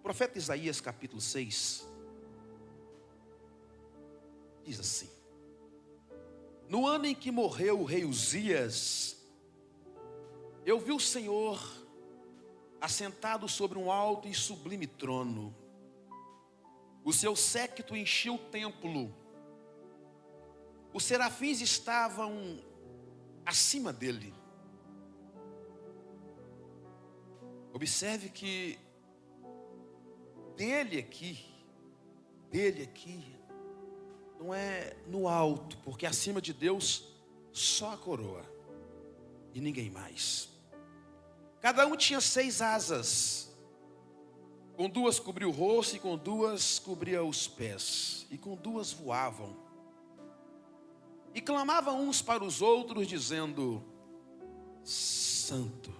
profeta Isaías capítulo 6 diz assim: no ano em que morreu o rei Uzias, eu vi o Senhor assentado sobre um alto e sublime trono. O seu séquito enchia o templo. Os serafins estavam acima dele. Observe que dele aqui, não é no alto, porque acima de Deus só a coroa e ninguém mais. Cada um tinha 6 asas, com 2 cobria o rosto e com 2 cobria os pés, e com 2 voavam. E clamavam uns para os outros, dizendo: Santo,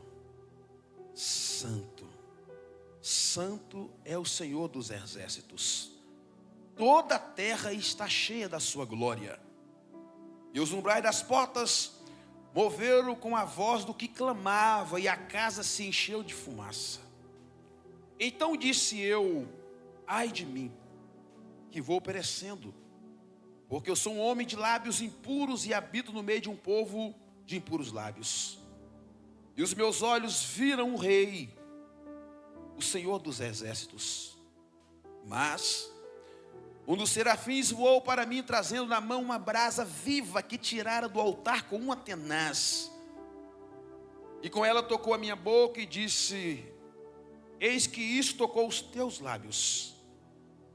Santo, Santo é o Senhor dos exércitos. Toda a terra está cheia da sua glória. E os umbrais das portas moveram com a voz do que clamava, e a casa se encheu de fumaça. Então disse eu: ai de mim, que vou perecendo, porque eu sou um homem de lábios impuros e habito no meio de um povo de impuros lábios. E os meus olhos viram o Rei, o Senhor dos exércitos. Mas um dos serafins voou para mim, trazendo na mão uma brasa viva que tirara do altar com uma tenaz. E com ela tocou a minha boca e disse: eis que isto tocou os teus lábios,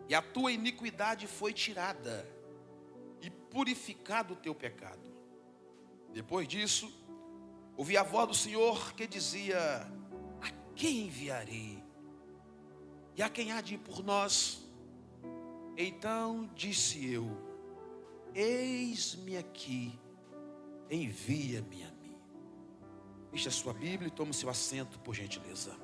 e a tua iniquidade foi tirada, e purificado o teu pecado. Depois disso, ouvi a voz do Senhor que dizia: a quem enviarei? E a quem há de ir por nós? Então disse eu: eis-me aqui, envia-me a mim. Feche a sua Bíblia e tome o seu assento, por gentileza.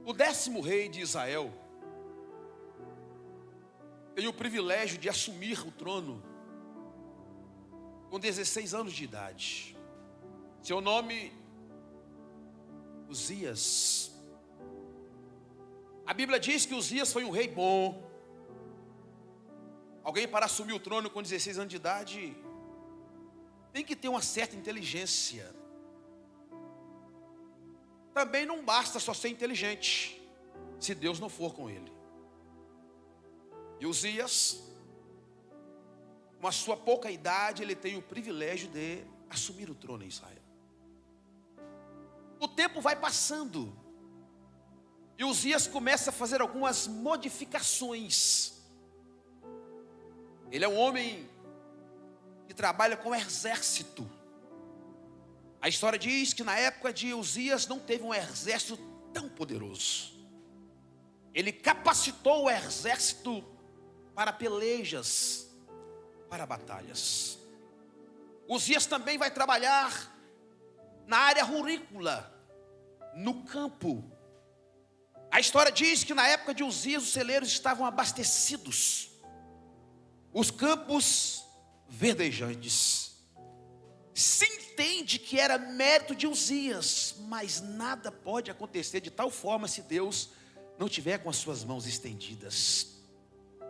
O 10º rei de Israel tem o privilégio de assumir o trono com 16 anos de idade. Seu nome, Uzias. A Bíblia diz que Uzias foi um rei bom. Alguém para assumir o trono com 16 anos de idade tem que ter uma certa inteligência. Também não basta só ser inteligente, se Deus não for com ele. E Uzias, com a sua pouca idade, ele tem o privilégio de assumir o trono em Israel. O tempo vai passando, e Uzias começa a fazer algumas modificações. Ele é um homem que trabalha com exército. A história diz que na época de Uzias não teve um exército tão poderoso. Ele capacitou o exército para pelejas, para batalhas. Uzias também vai trabalhar na área rurícola, no campo. A história diz que na época de Uzias os celeiros estavam abastecidos, os campos verdejantes. Se entende que era mérito de Uzias, mas nada pode acontecer de tal forma se Deus não tiver com as suas mãos estendidas.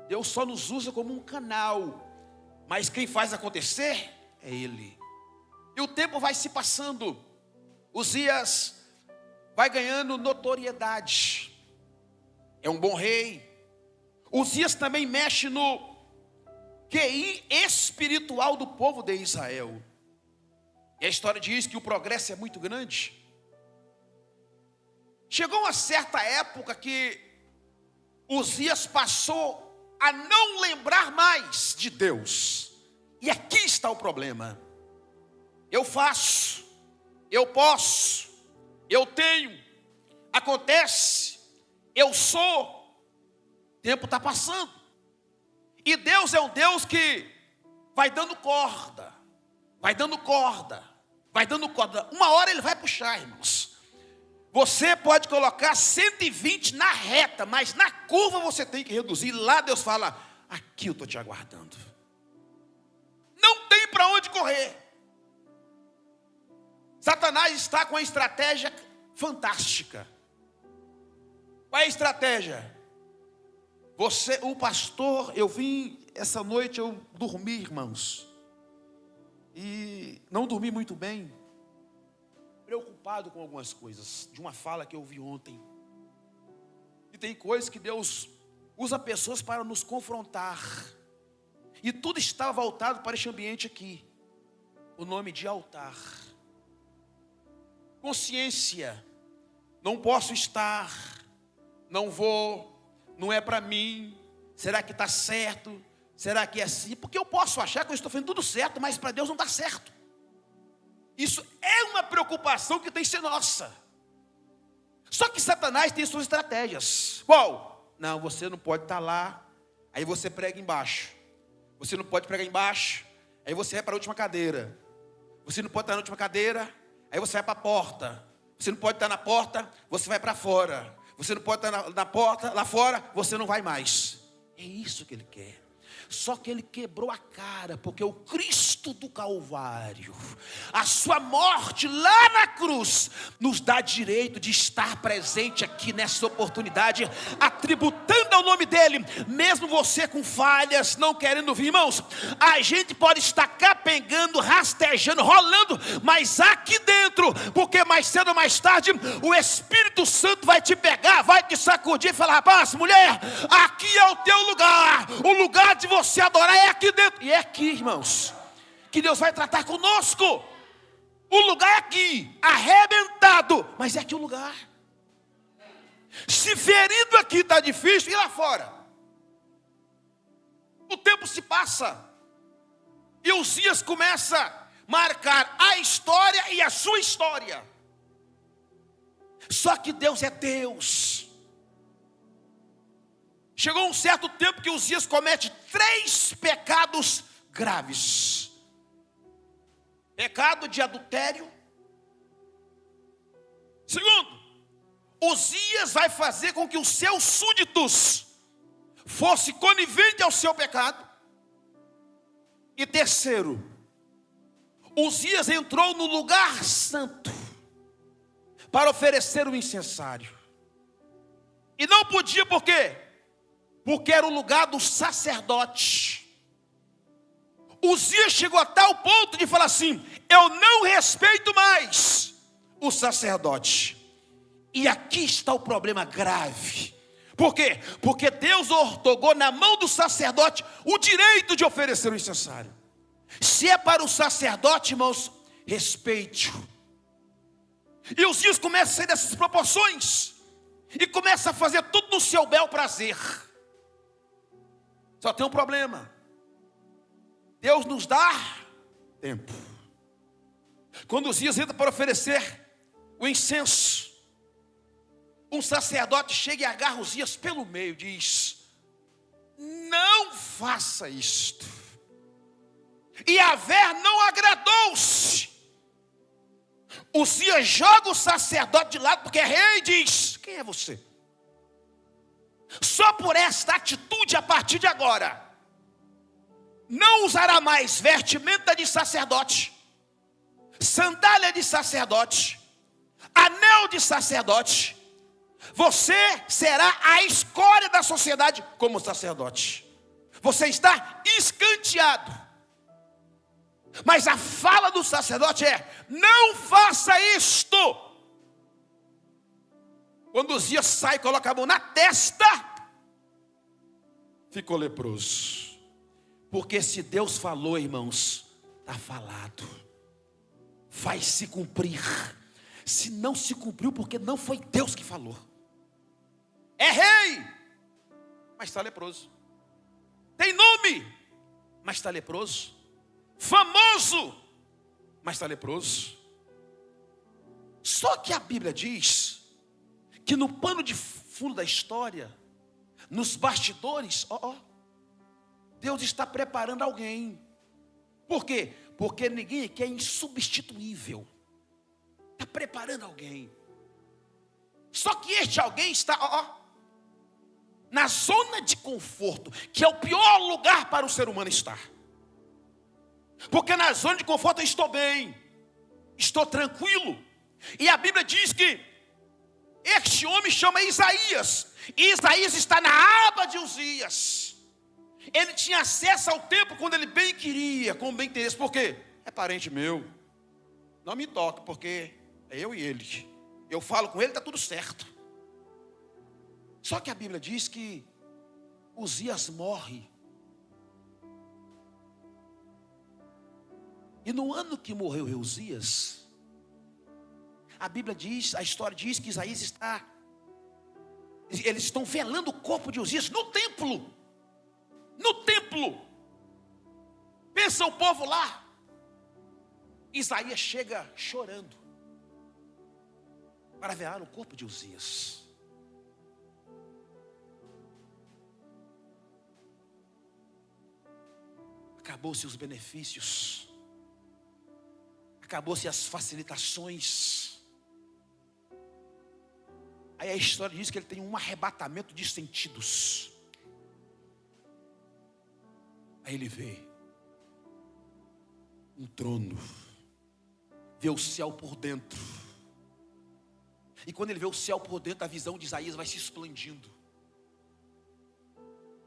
Deus só nos usa como um canal, mas quem faz acontecer é Ele. E o tempo vai se passando, Uzias vai ganhando notoriedade, é um bom rei. Uzias também mexe no QI espiritual do povo de Israel. E a história diz que o progresso é muito grande. Chegou uma certa época que Uzias passou a não lembrar mais de Deus. E aqui está o problema. Eu faço, eu posso, eu tenho, acontece, eu sou. O tempo está passando. E Deus é um Deus que vai dando corda, vai dando corda, vai dando corda. Uma hora Ele vai puxar, irmãos. Você pode colocar 120 na reta, mas na curva você tem que reduzir. Lá Deus fala: aqui eu estou te aguardando. Não tem para onde correr. Satanás está com a estratégia fantástica. Qual é a estratégia? O pastor, eu vim essa noite, eu dormi, irmãos, e não dormi muito bem, preocupado com algumas coisas, de uma fala que eu ouvi ontem. E tem coisas que Deus usa pessoas para nos confrontar, e tudo estava voltado para este ambiente aqui, o nome de altar. Consciência, não posso estar, não vou, não é para mim, será que está certo? Será que é assim? Porque eu posso achar que eu estou fazendo tudo certo, mas para Deus não dá certo. Isso é uma preocupação que tem que ser nossa. Só que Satanás tem suas estratégias. Qual? Não, você não pode estar lá, aí você prega embaixo. Você não pode pregar embaixo, aí você vai para a última cadeira. Você não pode estar na última cadeira, aí você vai para a porta. Você não pode estar na porta, você vai para fora. Você não pode estar na porta, lá fora, você não vai mais. É isso que ele quer. Só que ele quebrou a cara, porque o Cristo do Calvário, a sua morte lá na cruz, nos dá direito de estar presente aqui nessa oportunidade, atributando ao nome dele, mesmo você com falhas, não querendo vir, irmãos. A gente pode estar capengando, rastejando, rolando, mas aqui dentro, porque mais cedo ou mais tarde, o Espírito Santo vai te pegar, vai te sacudir e falar: rapaz, mulher, aqui é o teu lugar, o lugar de você adorar é aqui dentro. E é aqui, irmãos, que Deus vai tratar conosco. O lugar é aqui, arrebentado, mas é aqui o lugar. Se ferido aqui está difícil, e lá fora? O tempo se passa, e Uzias começa a marcar a história e a sua história. Só que Deus é Deus. Chegou um certo tempo que Uzias comete 3 pecados graves. Pecado de adultério. Segundo, Uzias vai fazer com que os seus súditos fossem coniventes ao seu pecado. E terceiro, Uzias entrou no lugar santo para oferecer o incensário. E não podia, por quê? Porque era o lugar do sacerdote. Uzias chegou a tal ponto de falar assim: eu não respeito mais o sacerdote. E aqui está o problema grave. Por quê? Porque Deus ortogou na mão do sacerdote o direito de oferecer o incensário. Se é para o sacerdote, irmãos, respeite-o. E Uzias começa a sair dessas proporções e começa a fazer tudo no seu bel prazer. Só tem um problema: Deus nos dá tempo. Quando Uzias entra para oferecer o incenso, um sacerdote chega e agarra Uzias pelo meio e diz: não faça isto. E Yahvé não agradou-se. Uzias joga o sacerdote de lado, porque é rei, e diz: quem é você? Só por esta atitude, a partir de agora, não usará mais vestimenta de sacerdote, sandália de sacerdote, anel de sacerdote. Você será a escória da sociedade como sacerdote. Você está escanteado. Mas a fala do sacerdote é: não faça isto. Quando Uzias sai e coloca a mão na testa, ficou leproso. Porque se Deus falou, irmãos, está falado, vai se cumprir. Se não se cumpriu, porque não foi Deus que falou. É rei, mas está leproso. Tem nome, mas está leproso. Famoso, mas está leproso. Só que a Bíblia diz que no pano de fundo da história, nos bastidores, Deus está preparando alguém. Por quê? Porque ninguém aqui é insubstituível. Está preparando alguém. Só que este alguém está na zona de conforto, que é o pior lugar para o ser humano estar. Porque na zona de conforto eu estou bem. estou tranquilo. E a Bíblia diz que este homem chama Isaías. E Isaías está na aba de Uzias. Ele tinha acesso ao tempo quando ele bem queria, com bem interesse. Por quê? É parente meu. Não me toque, porque é eu e ele. Eu falo com ele, está tudo certo. Só que a Bíblia diz que Uzias morre. E no ano que morreu Uzias, a Bíblia diz, a história diz que Isaías eles estão velando o corpo de Uzias no templo. No templo. Pensa o povo lá. Isaías chega chorando para velar o corpo de Uzias. Acabou-se os benefícios. Acabou-se as facilitações. Aí a história diz que ele tem um arrebatamento de sentidos. Aí ele vê um trono, vê o céu por dentro. E quando ele vê o céu por dentro, a visão de Isaías vai se expandindo.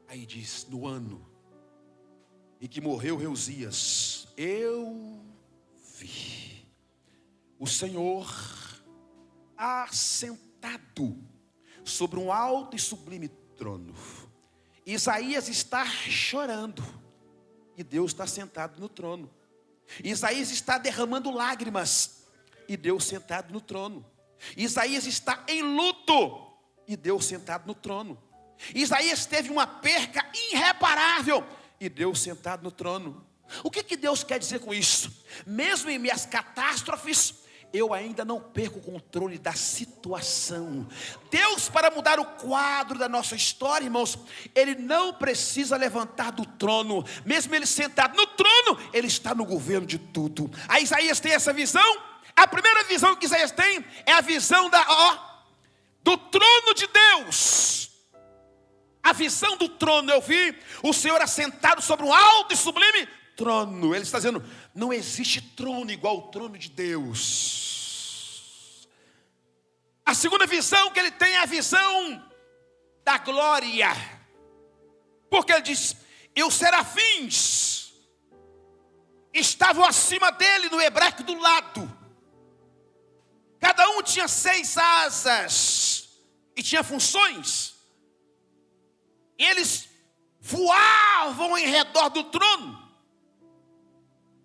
Aí diz, no ano em que morreu Uzias, eu vi o Senhor assentado sobre um alto e sublime trono. Isaías está chorando e Deus está sentado no trono. Isaías está derramando lágrimas e Deus sentado no trono. Isaías está em luto e Deus sentado no trono. Isaías teve uma perca irreparável e Deus sentado no trono. O que Deus quer dizer com isso? Mesmo em minhas catástrofes, eu ainda não perco o controle da situação. Deus, para mudar o quadro da nossa história, irmãos, Ele não precisa levantar do trono. Mesmo Ele sentado no trono, Ele está no governo de tudo. A Isaías tem essa visão. A primeira visão que Isaías tem é a visão do trono de Deus. A visão do trono, eu vi o Senhor assentado sobre um alto e sublime trono. Ele está dizendo, não existe trono igual ao trono de Deus. A segunda visão que ele tem é a visão da glória. Porque ele diz, e os serafins estavam acima dele, no hebraico do lado. Cada um tinha 6 asas e tinha funções. Eles voavam em redor do trono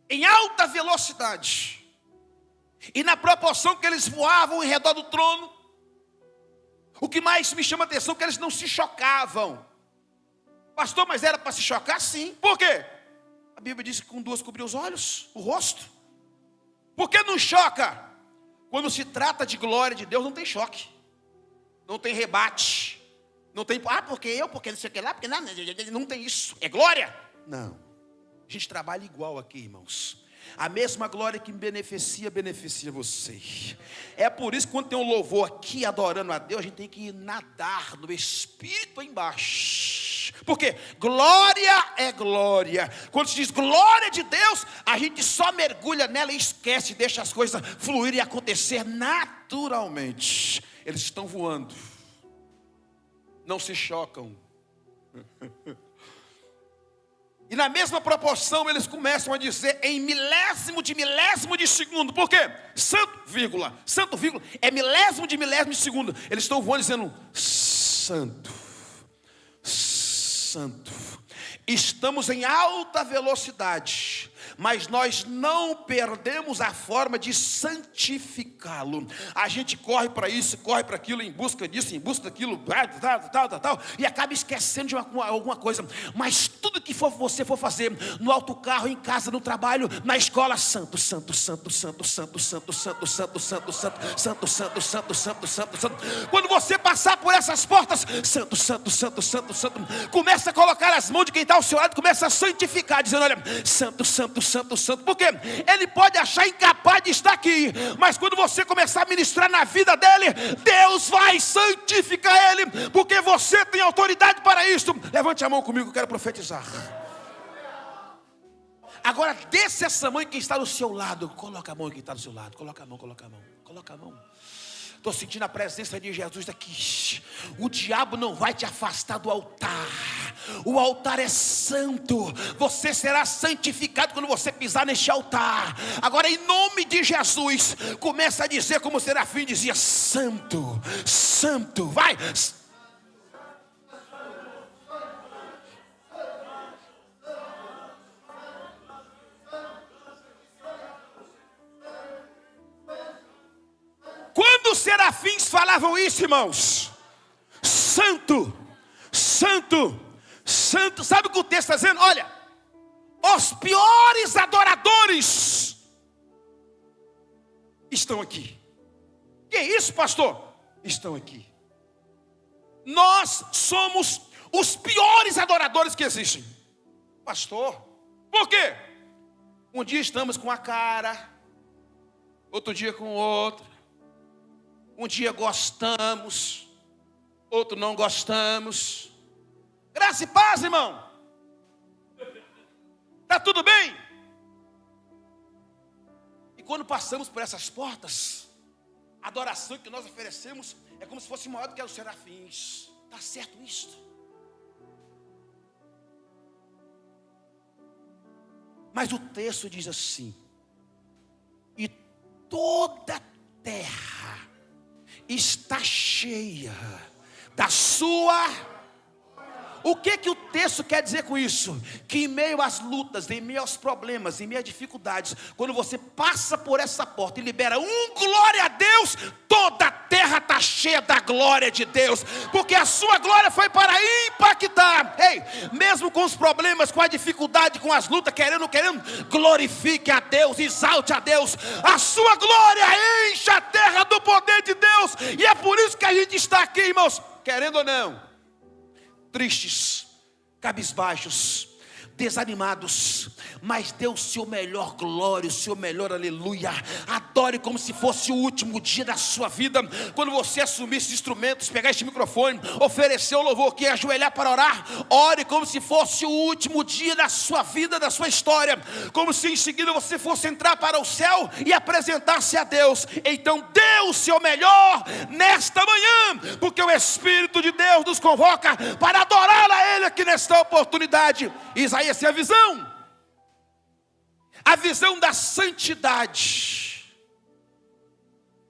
em alta velocidade. E na proporção que eles voavam em redor do trono, o que mais me chama a atenção é que eles não se chocavam. Pastor, mas era para se chocar? Sim. Por quê? A Bíblia diz que com 2 cobriu os olhos, o rosto. Por que não choca? Quando se trata de glória de Deus, não tem choque. Não tem rebate. Não tem, porque não sei o que lá, porque não tem isso. É glória? Não. A gente trabalha igual aqui, irmãos. A mesma glória que me beneficia você. É por isso que quando tem um louvor aqui adorando a Deus, a gente tem que nadar no Espírito embaixo. Porque glória é glória. Quando se diz glória de Deus, a gente só mergulha nela e esquece, deixa as coisas fluírem e acontecer naturalmente. Eles estão voando. Não se chocam. E na mesma proporção eles começam a dizer em milésimo de segundo. Por quê? Santo, vírgula, é milésimo de segundo. Eles estão voando dizendo, santo, santo. Estamos em alta velocidade, mas nós não perdemos a forma de santificá-lo. A gente corre para isso, corre para aquilo, em busca disso, em busca daquilo, tal, e acaba esquecendo de alguma coisa. Mas tudo que você for fazer, no autocarro, em casa, no trabalho, na escola, santo, santo, santo, santo, santo, santo, santo, santo, santo, santo, santo, santo, santo, santo, santo, santo. Quando você passar por essas portas, santo, santo, santo, santo, santo, começa a colocar as mãos de quem está ao seu lado, começa a santificar, dizendo, olha, santo, santo, santo, santo, porque ele pode achar incapaz de estar aqui, mas quando você começar a ministrar na vida dele, Deus vai santificar ele, porque você tem autoridade para isso. Levante a mão comigo, eu quero profetizar. Agora desce essa mão em quem está do seu lado. Coloca a mão em quem está do seu lado. Coloca a mão, coloca a mão. Coloca a mão. Estou sentindo a presença de Jesus daqui. O diabo não vai te afastar do altar. O altar é santo. Você será santificado quando você pisar neste altar. Agora, em nome de Jesus, começa a dizer como o serafim dizia: santo, santo, vai. Quando os serafins falavam isso, irmãos, santo, santo, santo, sabe o que o texto está dizendo? Olha, os piores adoradores estão aqui. Que isso, pastor? Estão aqui. Nós somos os piores adoradores que existem. Pastor, por quê? Um dia estamos com a cara, outro dia com outra. Um dia gostamos, outro não gostamos. Graça e paz, irmão. Está tudo bem? E quando passamos por essas portas, a adoração que nós oferecemos é como se fosse maior do que a dos serafins. Está certo isto? Mas o texto diz assim: e toda terra está cheia da sua... O que o texto quer dizer com isso? Que em meio às lutas, em meio aos problemas, em meio às dificuldades, quando você passa por essa porta e libera glória a Deus, toda a terra está cheia da glória de Deus, porque a sua glória foi para impactar. Ei, mesmo com os problemas, com a dificuldade, com as lutas, querendo, glorifique a Deus, exalte a Deus. A sua glória enche a terra do poder de Deus, e é por isso que a gente está aqui, irmãos, querendo ou não, tristes, cabisbaixos, desanimados, mas dê o seu melhor glória, o seu melhor aleluia. Adore como se fosse o último dia da sua vida. Quando você assumir esses instrumentos, pegar este microfone, oferecer o louvor aqui, ajoelhar para orar, ore como se fosse o último dia da sua vida, da sua história, como se em seguida você fosse entrar para o céu e apresentar-se a Deus. Então dê o seu melhor nesta manhã, porque o Espírito de Deus nos convoca para adorar a Ele aqui nesta oportunidade. Isaías tem a visão da santidade.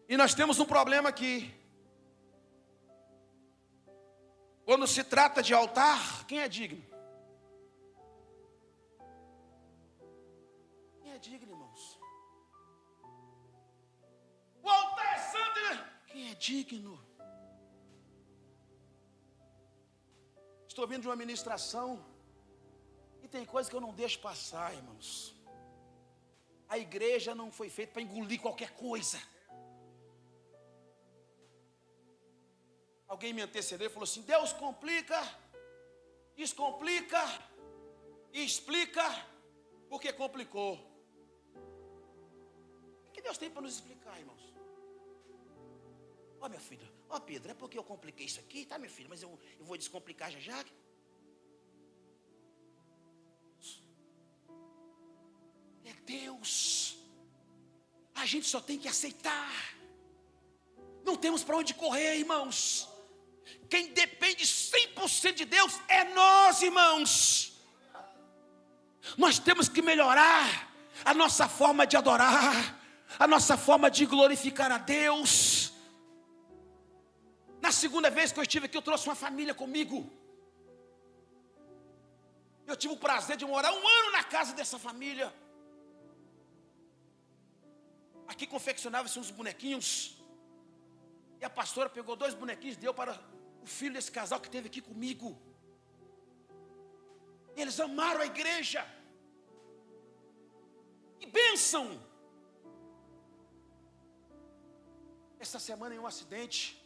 E nós temos um problema aqui. Quando se trata de altar, quem é digno? Quem é digno, irmãos? O altar é santo, né? Quem é digno? Estou vindo de uma ministração e tem coisa que eu não deixo passar, irmãos. A igreja não foi feita para engolir qualquer coisa. Alguém me antecedeu e falou assim: Deus complica, descomplica e explica porque complicou. O que Deus tem para nos explicar, irmãos? Ó, minha filha, ó, Pedro, é porque eu compliquei isso aqui, tá, minha filha? Mas eu vou descomplicar já já. É Deus. A gente só tem que aceitar. Não temos para onde correr, irmãos. Quem depende 100% de Deus é nós, irmãos. Nós temos que melhorar a nossa forma de adorar, a nossa forma de glorificar a Deus. Na segunda vez que eu estive aqui, eu trouxe uma família comigo. Eu tive o prazer de morar 1 ano na casa dessa família. Aqui confeccionava-se uns bonequinhos. E a pastora pegou 2 bonequinhos e deu para o filho desse casal que esteve aqui comigo. Eles amaram a igreja. Que bênção! Essa semana em um acidente,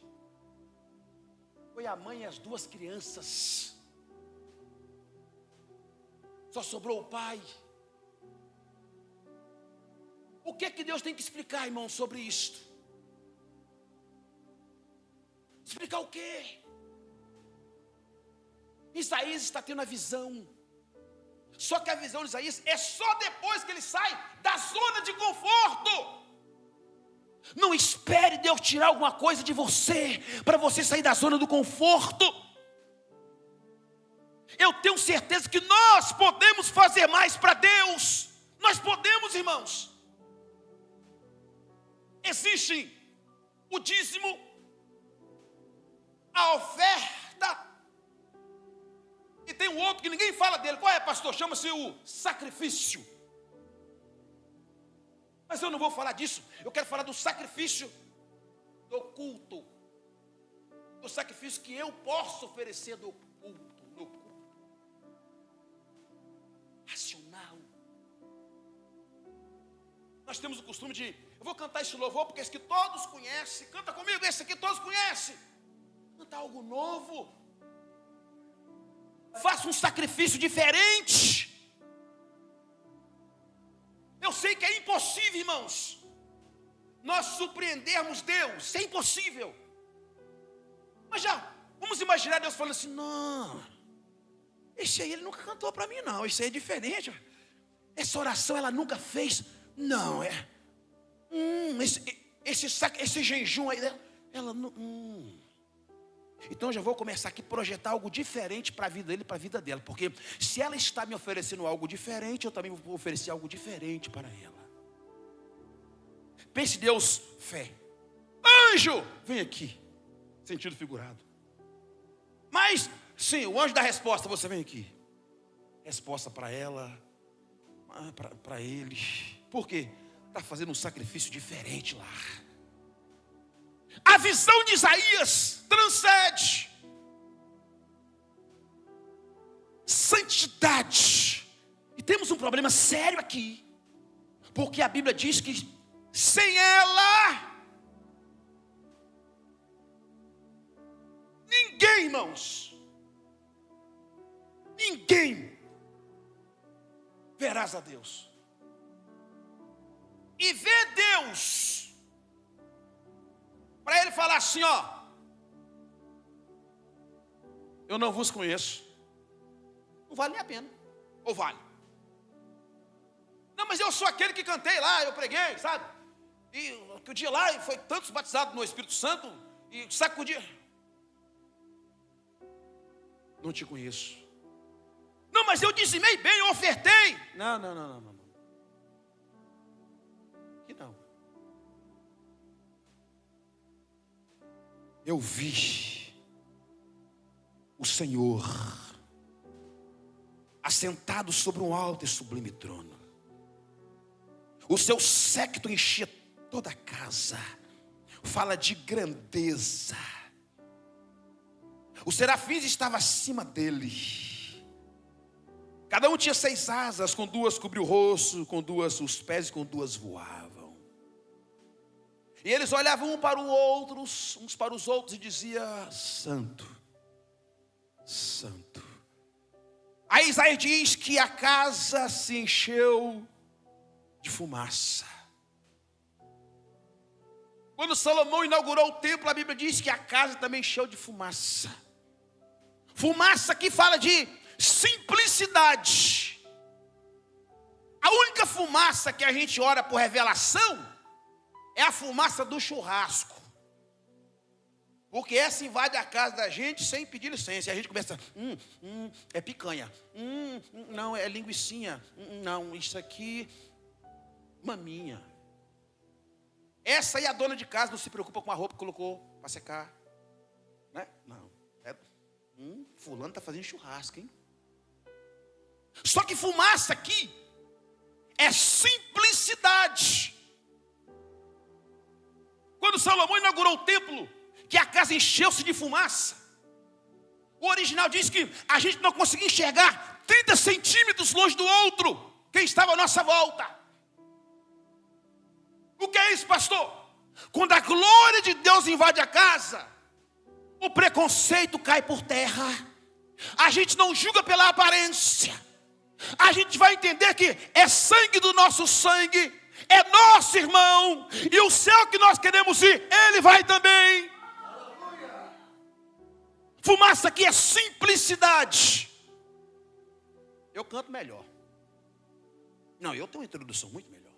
foi a mãe e as 2 crianças. Só sobrou o pai. O que é que Deus tem que explicar, irmão, sobre isto? Explicar o quê? Isaías está tendo a visão. Só que a visão de Isaías é só depois que ele sai da zona de conforto. Não espere Deus tirar alguma coisa de você para você sair da zona do conforto. Eu tenho certeza que nós podemos fazer mais para Deus. Nós podemos, irmãos. Existe o dízimo, a oferta, e tem um outro que ninguém fala dele. Qual é, pastor? Chama-se o sacrifício. Mas eu não vou falar disso. Eu quero falar do sacrifício do culto. Do sacrifício que eu posso oferecer do culto. No culto racional. Nós temos o costume de... Eu vou cantar esse louvor porque esse aqui todos conhecem. Canta comigo, esse aqui todos conhecem. Canta algo novo. Faça um sacrifício diferente. Eu sei que é impossível, irmãos, nós surpreendermos Deus. Isso é impossível. Mas já, vamos imaginar Deus falando assim: não, esse aí ele nunca cantou para mim não. Isso aí é diferente. Essa oração ela nunca fez. Não, esse jejum aí, ela não... Então eu já vou começar aqui a projetar algo diferente para a vida dele e para a vida dela. Porque se ela está me oferecendo algo diferente, eu também vou oferecer algo diferente para ela. Pense Deus, fé. Anjo, vem aqui. Sentido figurado. Mas, sim, o anjo da resposta, você vem aqui. Resposta para ela, para ele. Por quê? Está fazendo um sacrifício diferente lá. A visão de Isaías transcende santidade. E temos um problema sério aqui, porque a Bíblia diz que sem ela ninguém, irmãos, ninguém verás a Deus. E ver Deus, para ele falar assim, ó, eu não vos conheço, não vale nem a pena. Ou vale? Não, mas eu sou aquele que cantei lá, eu preguei, sabe? E que o dia lá foi tantos batizados no Espírito Santo, e sacudia. Não te conheço. Não, mas eu dizimei bem, eu ofertei. Não. Que não. Eu vi o Senhor assentado sobre um alto e sublime trono. O seu séquito enchia toda a casa. Fala de grandeza. Os serafins estavam acima dele. Cada um tinha 6 asas, com 2 cobriu o rosto, com 2 os pés e com 2 voavam. E eles olhavam uns para os outros e diziam: Santo, Santo. Aí Isaías diz que a casa se encheu de fumaça. Quando Salomão inaugurou o templo, a Bíblia diz que a casa também encheu de fumaça. Fumaça que fala de simplicidade. A única fumaça que a gente ora por revelação é a fumaça do churrasco. Porque essa invade a casa da gente sem pedir licença. E a gente começa, é picanha. Não, é linguicinha. Não, isso aqui, maminha. Essa aí a dona de casa não se preocupa com a roupa que colocou para secar. Né? Não. Fulano está fazendo churrasco, hein? Só que fumaça aqui é simplicidade. Quando Salomão inaugurou o templo, que a casa encheu-se de fumaça, o original diz que a gente não conseguia enxergar 30 centímetros longe do outro, quem estava à nossa volta. O que é isso, pastor? Quando a glória de Deus invade a casa, o preconceito cai por terra. A gente não julga pela aparência. A gente vai entender que é sangue do nosso sangue, é nosso irmão, e o céu que nós queremos ir, ele vai também. Fumaça aqui é simplicidade. Eu canto melhor. Não, eu tenho uma introdução muito melhor.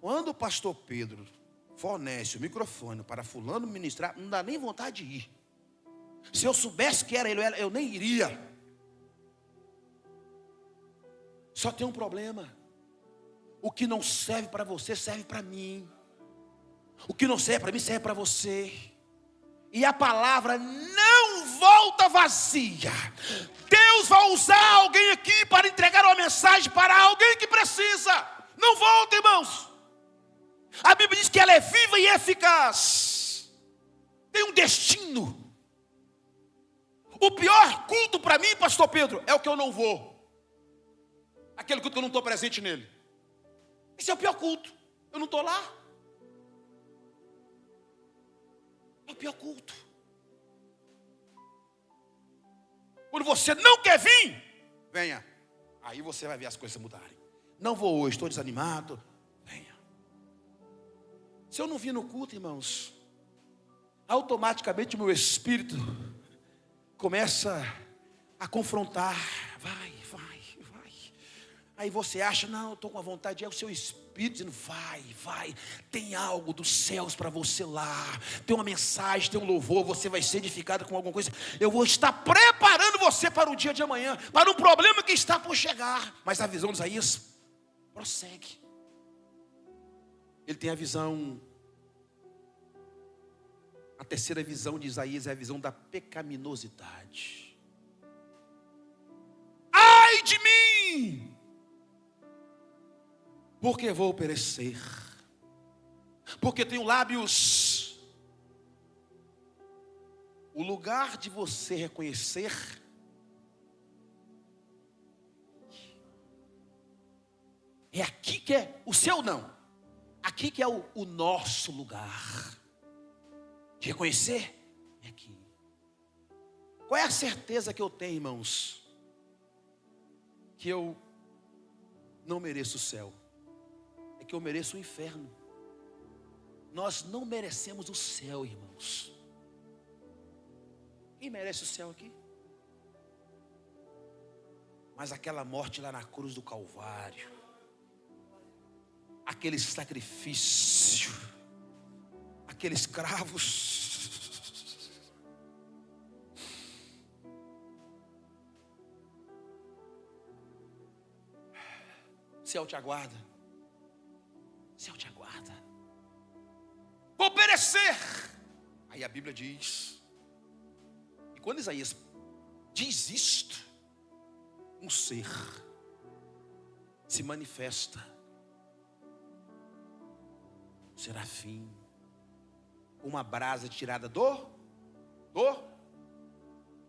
Quando o pastor Pedro fornece o microfone para fulano ministrar, não dá nem vontade de ir. Se eu soubesse que era ele, eu nem iria. Só tem um problema. O que não serve para você, serve para mim. O que não serve para mim, serve para você. E a palavra não volta vazia. Deus vai usar alguém aqui para entregar uma mensagem para alguém que precisa. Não volta, irmãos. A Bíblia diz que ela é viva e eficaz. Tem um destino. O pior culto para mim, pastor Pedro, é o que eu não vou. Aquele culto que eu não estou presente nele. Esse é o pior culto. Eu não estou lá. É o pior culto. Quando você não quer vir, venha. Aí você vai ver as coisas mudarem. Não vou hoje, estou desanimado. Venha. Se eu não vir no culto, irmãos, automaticamente o meu espírito começa a confrontar. Vai. Aí você acha, não, eu estou com a vontade, é o seu espírito dizendo, vai. Tem algo dos céus para você lá. Tem uma mensagem, tem um louvor, você vai ser edificado com alguma coisa. Eu vou estar preparando você para o dia de amanhã, para um problema que está por chegar. Mas a visão de Isaías prossegue. Ele tem a visão. A terceira visão de Isaías é a visão da pecaminosidade. Ai de mim! Porque vou perecer. Porque tenho lábios. O lugar de você reconhecer é aqui que é o seu não. Aqui que é o nosso lugar. De reconhecer é aqui. Qual é a certeza que eu tenho, irmãos? Que eu não mereço o céu. É que eu mereço o inferno. Nós não merecemos o céu, irmãos. Quem merece o céu aqui? Mas aquela morte lá na cruz do Calvário, aquele sacrifício, aqueles cravos, o céu te aguarda. O céu te aguarda. Vou perecer. Aí a Bíblia diz, e quando Isaías diz isto, um ser se manifesta, um serafim, uma brasa tirada do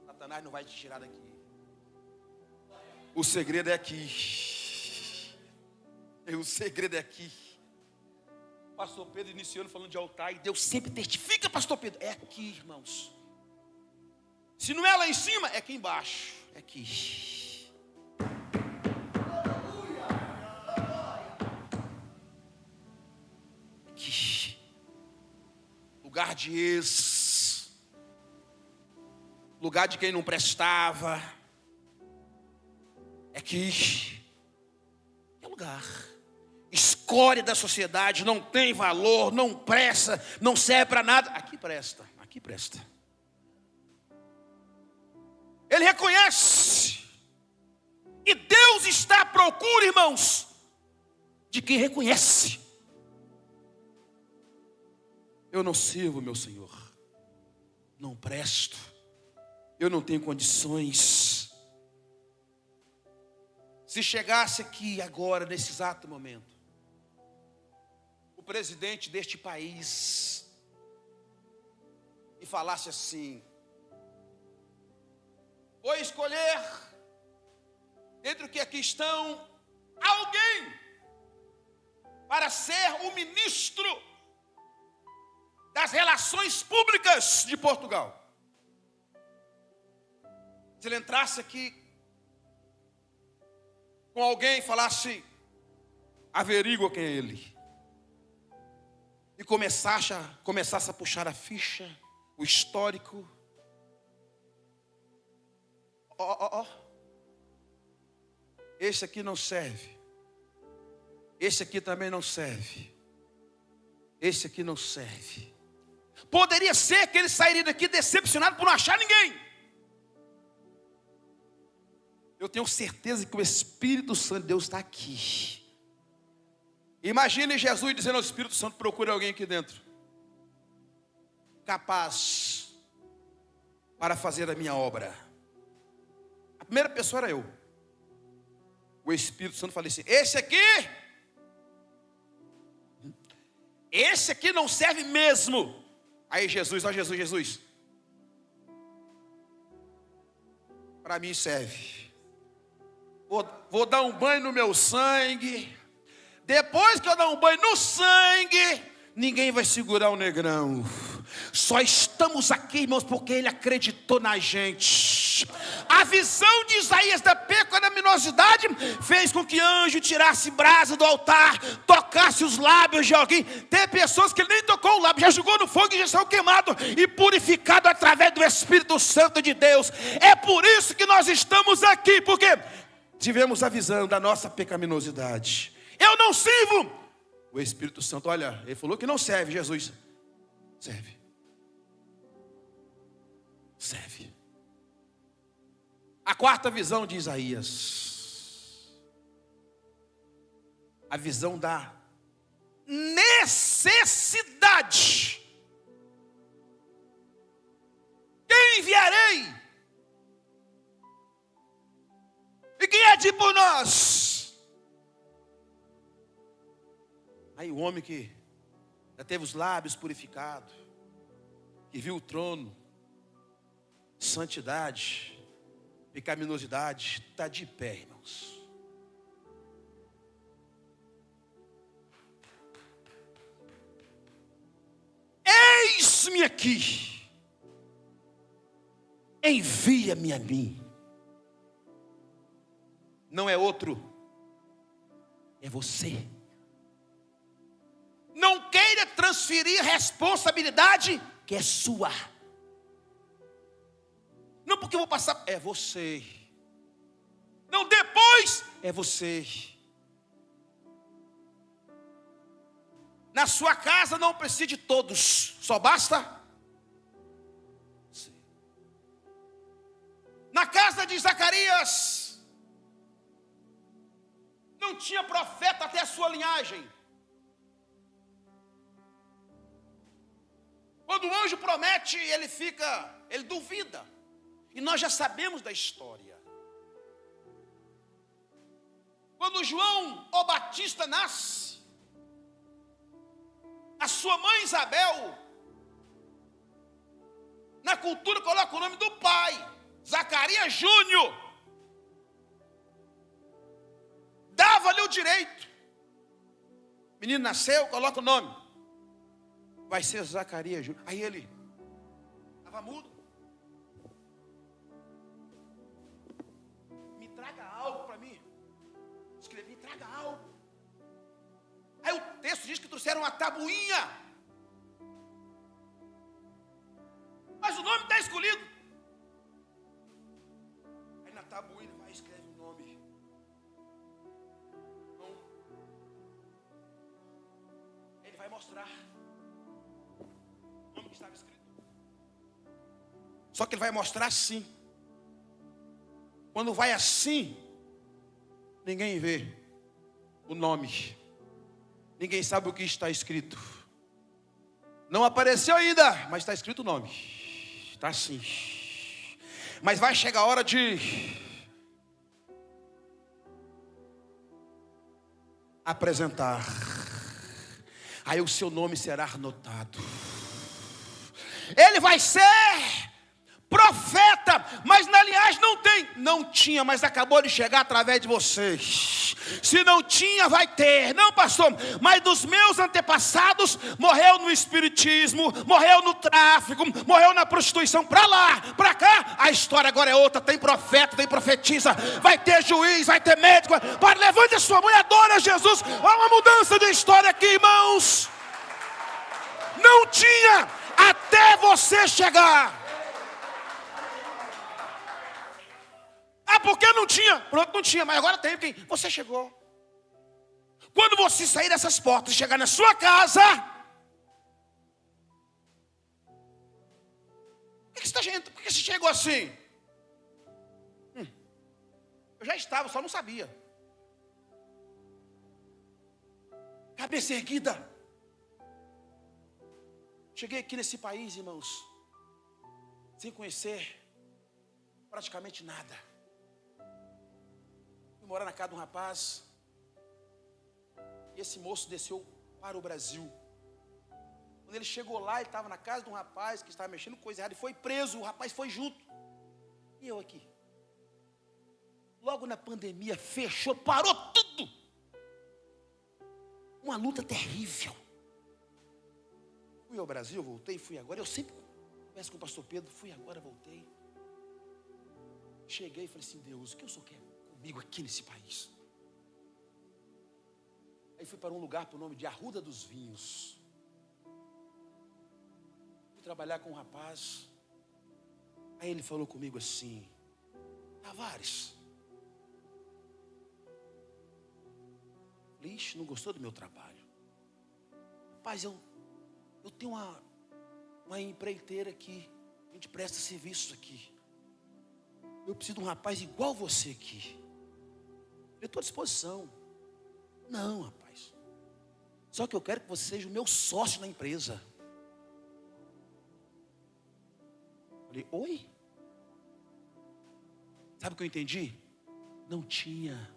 Satanás não vai te tirar daqui. O segredo é aqui. O segredo é aqui. Pastor Pedro iniciando falando de altar, e Deus sempre testifica, pastor Pedro, é aqui, irmãos. Se não é lá em cima, é aqui embaixo. É aqui. Aqui. Lugar de ex. Lugar de quem não prestava. É aqui. É lugar. Escória da sociedade, não tem valor, não presta, não serve para nada. Aqui presta, aqui presta. Ele reconhece. E Deus está à procura, irmãos, de quem reconhece. Eu não sirvo, meu Senhor. Não presto. Eu não tenho condições. Se chegasse aqui agora, nesse exato momento, o presidente deste país e falasse assim: vou escolher, dentre o que aqui estão, alguém para ser o ministro das relações públicas de Portugal. Se ele entrasse aqui com alguém e falasse: averigua quem é ele, e começasse a puxar a ficha, o histórico. esse aqui não serve. Esse aqui também não serve. Esse aqui não serve. Poderia ser que ele sairia daqui decepcionado por não achar ninguém. Eu tenho certeza que o Espírito Santo de Deus está aqui. Imagine Jesus dizendo ao Espírito Santo: procure alguém aqui dentro, capaz para fazer a minha obra. A primeira pessoa era eu. O Espírito Santo falou assim: esse aqui não serve mesmo. Aí Jesus, ó Jesus, para mim serve. Vou dar um banho no meu sangue. Depois que eu dar um banho no sangue, ninguém vai segurar o negrão. Só estamos aqui, irmãos, porque ele acreditou na gente. A visão de Isaías da pecaminosidade fez com que anjo tirasse brasa do altar, tocasse os lábios de alguém. Tem pessoas que ele nem tocou o lábio, já jogou no fogo e já saiu queimado e purificado através do Espírito Santo de Deus. É por isso que nós estamos aqui, porque tivemos a visão da nossa pecaminosidade. Eu não sirvo. O Espírito Santo, olha, ele falou que não serve. Jesus, serve. Serve. A quarta visão de Isaías, a visão da necessidade. Quem enviarei? E quem é de por nós? Aí o homem que já teve os lábios purificados, que viu o trono, santidade, pecaminosidade, está de pé, irmãos. Eis-me aqui, envia-me a mim. Não é outro, é você. Não queira transferir responsabilidade que é sua. Não porque eu vou passar, é você. Não, depois é você. Na sua casa não precisa de todos, só basta você. Na casa de Zacarias não tinha profeta até a sua linhagem. Quando o anjo promete, ele duvida. E nós já sabemos da história. Quando João o Batista nasce, a sua mãe Isabel, na cultura coloca o nome do pai, Zacarias Júnior. Dava-lhe o direito. O menino nasceu, coloca o nome. Vai ser Zacarias Júnior. Aí ele estava mudo. Me traga algo para mim. Escrevi, me traga algo. Aí o texto diz que trouxeram uma tabuinha. Mas o nome está escolhido. Aí na tabuinha ele vai e escreve o nome. Então, ele vai mostrar. Estava escrito. Só que ele vai mostrar assim. Quando vai assim, ninguém vê o nome. Ninguém sabe o que está escrito. Não apareceu ainda, mas está escrito o nome. Está assim. Mas vai chegar a hora de apresentar. Aí o seu nome será anotado. Ele vai ser profeta, mas na linhagem não tinha, mas acabou de chegar através de vocês. Se não tinha, vai ter. Não, pastor, mas dos meus antepassados morreu no espiritismo, morreu no tráfico, morreu na prostituição. Para lá, para cá, a história agora é outra. Tem profeta, tem profetisa, vai ter juiz, vai ter médico. Para, levante a sua mão e adora Jesus. Há uma mudança de história aqui, irmãos. Não tinha até você chegar. Ah, porque não tinha? Pronto, não tinha, mas agora tem, porque você chegou. Quando você sair dessas portas e chegar na sua casa, por que você chegou assim? Eu já estava, só não sabia. Cabeça erguida. Cheguei aqui nesse país, irmãos, sem conhecer praticamente nada. Fui morar na casa de um rapaz. E esse moço desceu para o Brasil. Quando ele chegou lá, ele estava na casa de um rapaz que estava mexendo com coisa errada e foi preso. O rapaz foi junto. E eu aqui. Logo na pandemia, fechou, parou tudo. Uma luta terrível. Fui ao Brasil, voltei, fui agora. Eu sempre converso com o pastor Pedro, fui agora, voltei. Cheguei e falei assim, Deus, o que o Senhor quer comigo aqui nesse país? Aí fui para um lugar por nome de Arruda dos Vinhos. Fui trabalhar com um rapaz. Aí ele falou comigo assim, Tavares, Ixi, não gostou do meu trabalho? Rapaz, eu tenho uma empreiteira aqui. A gente presta serviços aqui. Eu preciso de um rapaz igual você aqui. Eu estou à disposição. Não, rapaz. Só que eu quero que você seja o meu sócio na empresa. Falei, oi? Sabe o que eu entendi? Não tinha.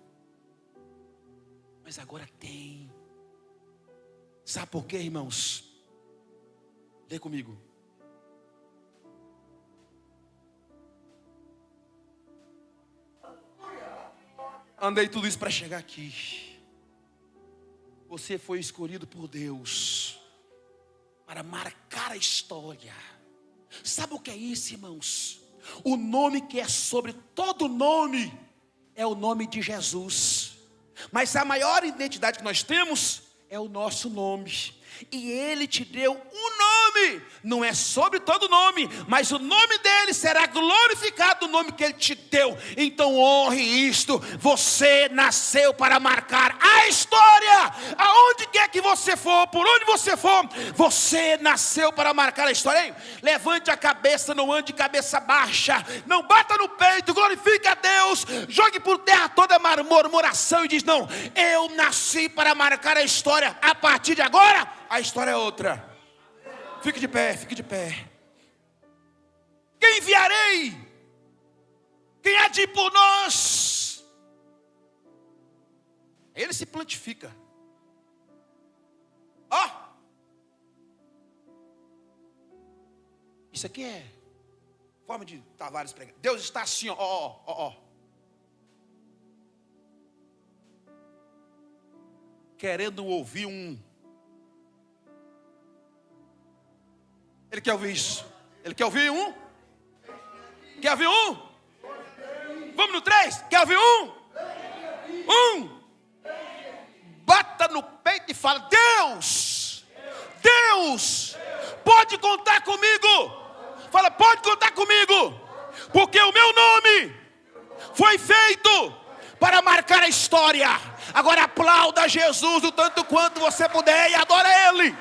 Mas agora tem. Sabe por quê, irmãos? Lê comigo. Andei tudo isso para chegar aqui. Você foi escolhido por Deus para marcar a história. Sabe o que é isso, irmãos? O nome que é sobre todo nome é o nome de Jesus. Mas a maior identidade que nós temos é o nosso nome. E Ele te deu um nome. Não é sobre todo nome, mas o nome dele será glorificado no nome que Ele te deu. Então honre isto. Você nasceu para marcar a história. Aonde quer que você for, por onde você for, você nasceu para marcar a história. Hein? Levante a cabeça, não ande de cabeça baixa. Não bata no peito, glorifique a Deus. Jogue por terra toda murmuração e diz, não, eu nasci para marcar a história. A partir de agora, a história é outra. Fique de pé, fique de pé. Quem enviarei? Quem há de ir por nós? Ele se plantifica. Ó. Isso aqui é forma de Tavares pregar. Deus está assim, ó. Querendo ouvir Ele quer ouvir isso. Ele quer ouvir um? Quer ouvir um? Vamos no 3? Quer ouvir um? Bata no peito e fala, Deus, pode contar comigo. Fala, pode contar comigo. Porque o meu nome foi feito para marcar a história. Agora aplauda Jesus o tanto quanto você puder e adora Ele.